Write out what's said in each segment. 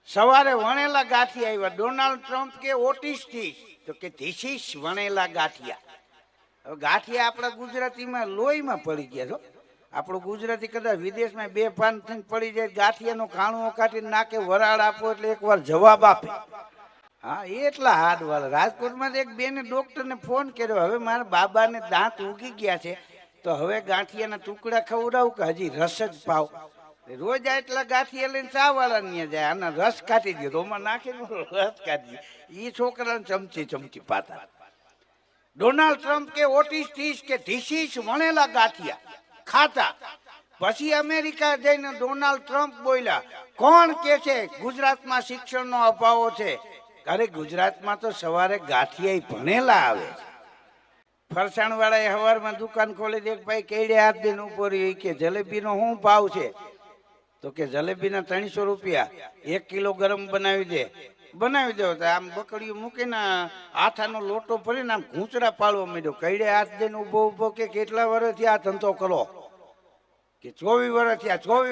સવારે વણેલા ગાંઠિયા આવ્યા. Donald Trump કે ઓટિસ્ટિક, તો કે ધીસ ઇઝ વણેલા ગાંઠિયા. હવે ગાંઠિયા આપણા ગુજરાતીમાં લોહીમાં પડી ગયા છો. આપણું ગુજરાતી કદાચ વિદેશમાં બે પાન થઈને પડી જાય, ગાંઠિયાનું ખાણું કાઢીને નાકે વરાળ આપો એટલે એકવાર જવાબ આપે. હા, એટલા હાર્ડ વાળા. રાજકોટમાં એક બેને ડોક્ટરને ફોન કર્યો, હવે મારા બાબાને દાંત ઉગી ગયા છે, તો હવે ગાંઠિયાના ટુકડા ખવડાવું કે હજી રસ જ પાવ? રોજ એટલા ગાંઠિયા લઈને ચા વાળા ત્યાં જાય, આના રસ કાઢી દો તો ઓમાં નાખીને રસ કાઢી. એ છોકરાને ચમચી ચમચી પાતા. ડોનાલ્ડ ટ્રમ્પ કે ઓટિસ્ટિક કે ધીસ ઇઝ વણેલા ગાંઠિયા ખાતા. પછી અમેરિકા જઈને ડોનાલ્ડ ટ્રમ્પ બોલ્યા, કોણ કે છે ગુજરાતમાં શિક્ષણનો અભાવ છે? અરે ગુજરાતમાં તો સવારે ગાંઠિયા ભણેલા આવે. ફરસાણ વાળા સવારમાં દુકાન ખોલી દે, ભાઈ કેડે હાથ દઈને ઉપર કે જલેબીનો શું ભાવ છે? તો કે જલેબીના 300 રૂપિયા. 1 કિલો ગરમ બનાવી દો. તો આમ બકડીઓ મૂકીને આથાનો લોટો ભરીને આમ ઘૂંચડા પાડવા માંડ્યો. કઈડે હાથ દઈને ઉભો કે કેટલા વર્ષથી આ ધંધો કરો? કે 24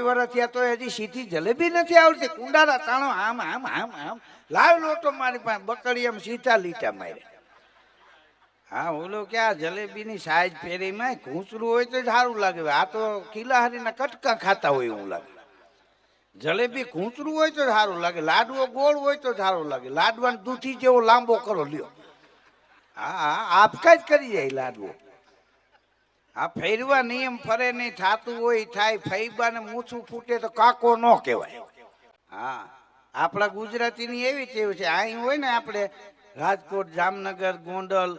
વર્ષ થયા તો હજી સીધી જલેબી નથી આવડતી. કુંડારા તાણો આમ આમ આમ આમ લાવ લોટો મારી પાસે. બકડી આમ સીધા લીટા માર્યા. હા, ઓલો કે આ જલેબીની સાઈઝ ફેરીમાં ઘૂંચડું હોય તો સારું લાગે. આ તો કિલાહારીના કટકા ખાતા હોય એવું લાગે. જલેબી ઘૂંચડું હોય તો સારું લાગે, લાડવો ગોળ હોય તો સારું લાગે. લાડવાનો દૂધી જેવો લાંબો કરો લ્યો. હા, આપકા જ કરી જાય લાડવો. આ ફેરવા નિયમ ફરે નહીં, થાતું હોય થાય. ફૈબાને મૂછું ફૂટે તો કાકો ન કહેવાય. હા, આપણા ગુજરાતીની એવી ટેવ છે. અહીં હોય ને આપણે રાજકોટ, જામનગર, ગોંડલ,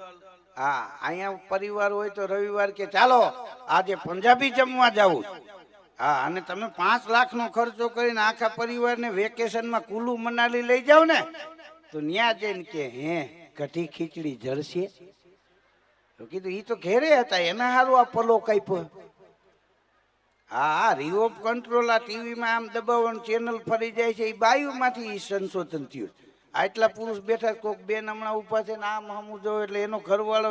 હા, અહીંયા પરિવાર હોય તો રવિવાર કે ચાલો આજે પંજાબી જમવા જવું. હા, અને તમે 5 લાખનો ખર્ચો કરીને આખા પરિવારને વેકેશનમાં કુલ્લુ મનાલી લઈ જાવ ને, તો ન્યા જઈને કે હે કઢી ખીચડી જળશે? કીધું ઈ તો ઘેરે હતા, એના હારું આ પલો કાપ્યો. હા, રિમોટ કંટ્રોલ આ ટીવીમાં આમ દબાવવાનું ચેનલ ફરી જાય છે, એ બાયુમાંથી સંશોધન થયું. આટલા પુરુષ બેઠા, કોઈક બેન હમણાં ઊભા છે ને આમ હમું જો એટલે એનો ઘરવાળો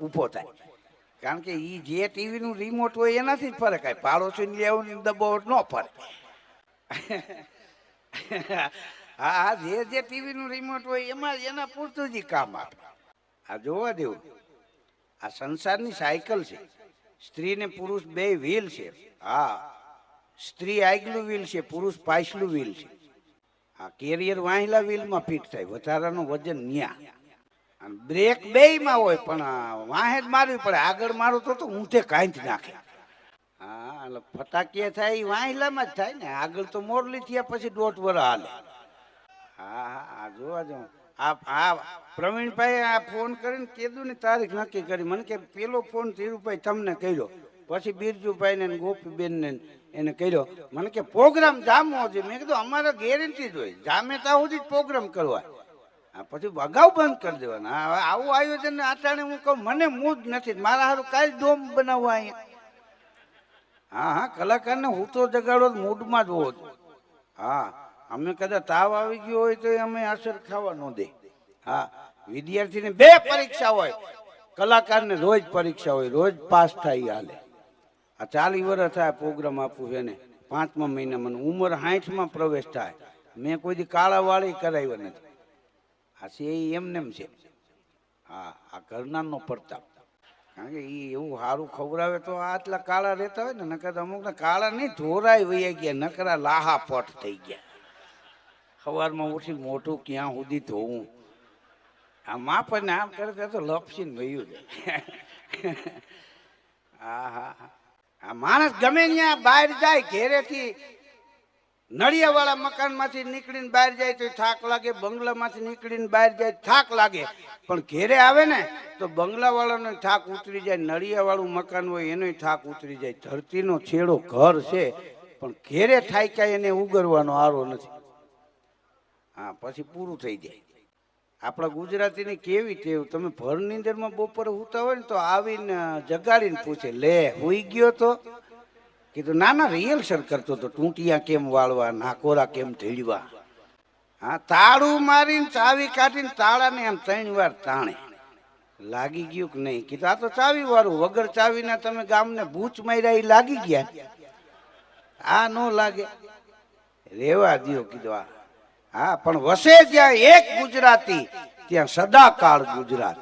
ઊભો થાય. કારણ કે એ જે ટીવીનું રિમોટ હોય એનાથી જ ફરે. કાંઈ પાડોશીને લેવું દબાવટ ન ફરે. હા, જે ટીવીનું રિમોટ હોય એમાં એના પૂરતું જ કામ આપે. આ જોવા દેવું. આ સંસારની સાયકલ છે. સ્ત્રી ને પુરુષ બે વ્હીલ છે. હા, સ્ત્રી આગલું વ્હીલ છે, પુરુષ પાછલું વ્હીલ છે. આ કેરિયર વાહેલા વ્હીલમાં ફિટ થાય, વધારાનું વજન ન્યા. અને બ્રેક બેયમાં હોય, પણ વાહે જ મારવી પડે. આગળ મારું તો ઊંધે કાંઈ નાખે. હા, એટલે ફટાકીયા થાય એ વાહેલામાં જ થાય ને. આગળ તો મોરલી થયા પછી 1.5 વર્ષ હાલે. હા, જોવા જાઉં. આ પ્રવીણભાઈ આ ફોન કરીને કીધું ને તારીખ નક્કી કરી. મને કે પેલો ફોન ધીરુભાઈ તમને કર્યો, પછી બિરજુભાઈ ને ગોપીબેન ને એને કર્યો. મને કે પ્રોગ્રામ જામવો છે. મેં કીધું અમારે ગેરંટી જ હોય, જામે ત્યાં સુધી જ પ્રોગ્રામ કરવા. પછી અગાઉ બંધ કરી દેવાના. હા, આવું આયોજન આટાણે હું કહું મને મૂડ નથી. મારા હારું કાલ ડોમ બનાવવા અહીંયા. હા, કલાકારને હું તો જગાડો મૂડમાં જ હોત. હા, અમે કદાચ તાવ આવી ગયો હોય તો અમે અસર ખાવા ન દે. હા, વિદ્યાર્થીને 2 પરીક્ષા હોય, કલાકારને રોજ પરીક્ષા હોય, રોજ પાસ થાય હાલે. આ 40 વર્ષ થાય પ્રોગ્રામ આપવું છે ને. 5મા મહિના મને ઉંમર 60માં પ્રવેશ થાય. મેં કોઈ દી કાળાવાળી કરાવ્યા નથી. આ છે એમને એમ છે. હા, આ ઘરનાનો પ્રતાપ. કારણ કે એ એવું સારું ખવડાવે તો આટલા કાળા રહેતા હોય ને. નકર અમુકને કાળા નહીં, ધોરાય વહી ગયા, નકરા લાહા પટ થઈ ગયા. સવારમાં ઉઠી મોઢું ક્યાં સુધી ધોવું? આ માપને આમ કરે તો લપસીને વયું જાય. હા, આ માણસ ગમે ત્યાં બહાર જાય, ઘેરેથી નળિયાવાળા મકાનમાંથી નીકળીને બહાર જાય તો થાક લાગે, બંગલામાંથી નીકળીને બહાર જાય થાક લાગે, પણ ઘેરે આવે ને તો બંગલાવાળાનો થાક ઉતરી જાય, નળિયાવાળું મકાન હોય એનો થાક ઉતરી જાય. ધરતીનો છેડો ઘર છે, પણ ઘેરે થાય કાંઈ એને ઉગરવાનો આરો નથી. હા, પછી પૂરું થઈ જાય. આપણા ગુજરાતીની કેવી ટેવ, તમે ભર નીંદરમાં બપોરે સૂતા હોય ને તો આવીને જગાડીને પૂછે, લે હુઈ ગયો તો? કીધું ના રિહર્સલ કરતો તો, ટૂંટિયા કેમ વાળવા, નાકોરા કેમ ઢીલવા. હા, તાળું મારીને ચાવી કાઢીને તાળાને આમ 3 વાર તાણે. લાગી ગયું કે નહીં? કીધું આ તો ચાવી વાળું, વગર ચાવીના તમે ગામને ભૂચ માર્યા એ લાગી ગયા. આ ન લાગે, રેવા દ્યો. કીધું હા, પણ વસે જ્યાં એક ગુજરાતી ત્યાં સદાકાળ ગુજરાત.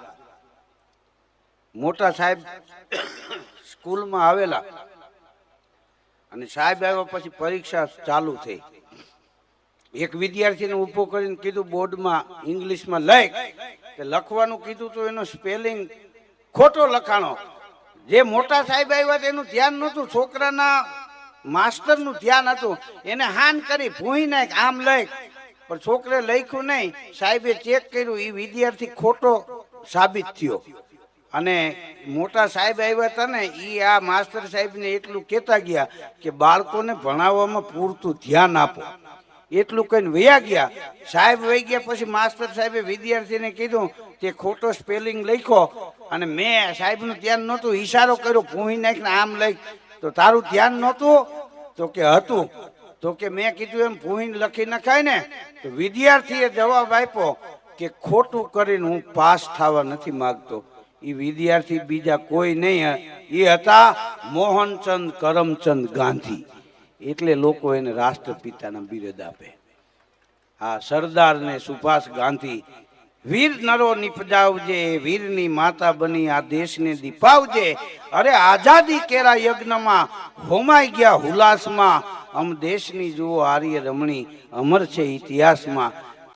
મોટા સાહેબ સ્કૂલમાં આવેલા અને સાહેબ આવ્યા પછી પરીક્ષા ચાલુ થઈ. એક વિદ્યાર્થીને ઊભો કરીને કીધું બોર્ડમાં ઇંગ્લિશમાં લખવાનું કીધું તો એનો સ્પેલિંગ ખોટો લખાણો. જે મોટા સાહેબ આવ્યા એનું ધ્યાન નહોતું, છોકરાના માસ્ટરનું ધ્યાન હતું. એને હાન કરી ભૂઈ નાખ આમ લખ, પણ છોકરે લખ્યું નહીં. સાહેબે ચેક કર્યું, એ વિદ્યાર્થી ખોટો સાબિત થયો. અને મોટા સાહેબ આવ્યા હતા ને એ આ માસ્ટર સાહેબને એટલું કહેતા ગયા કે બાળકોને ભણાવવામાં પૂરતું ધ્યાન આપો. એટલું કહીને વયા ગયા. સાહેબ વહી ગયા પછી માસ્ટર સાહેબે વિદ્યાર્થીને કીધું તે ખોટો સ્પેલિંગ લખ્યો અને મેં સાહેબનું ધ્યાન નહોતું, ઈશારો કર્યો ભૂઈ નાખીને આમ લખ, તો તારું ધ્યાન નહોતું? તો કે હતું. તો કે મેં કીધું એમ ભૂઈને લખી નખાય ને? તો વિદ્યાર્થીએ જવાબ આપ્યો કે ખોટું કરીને હું પાસ થવા નથી માગતો. એ વિદ્યાર્થી બીજા કોઈ નહીં, એ હતા મોહનચંદ કરમચંદ ગાંધી. એટલે લોકો એને રાષ્ટ્રપિતાના બિરુદ આપે. આ સરદાર ને સુભાષ ગાંધી, વીર નરો નિપજાવજે, વીરની માતા બની આ દેશને દીપાવજે. અરે આઝાદી કેરા યજ્ઞમાં હોમાઈ ગયા હુલાસમાં, અમ દેશની જુઓ આર્ય રમણી, અમર છે ઇતિહાસમાં.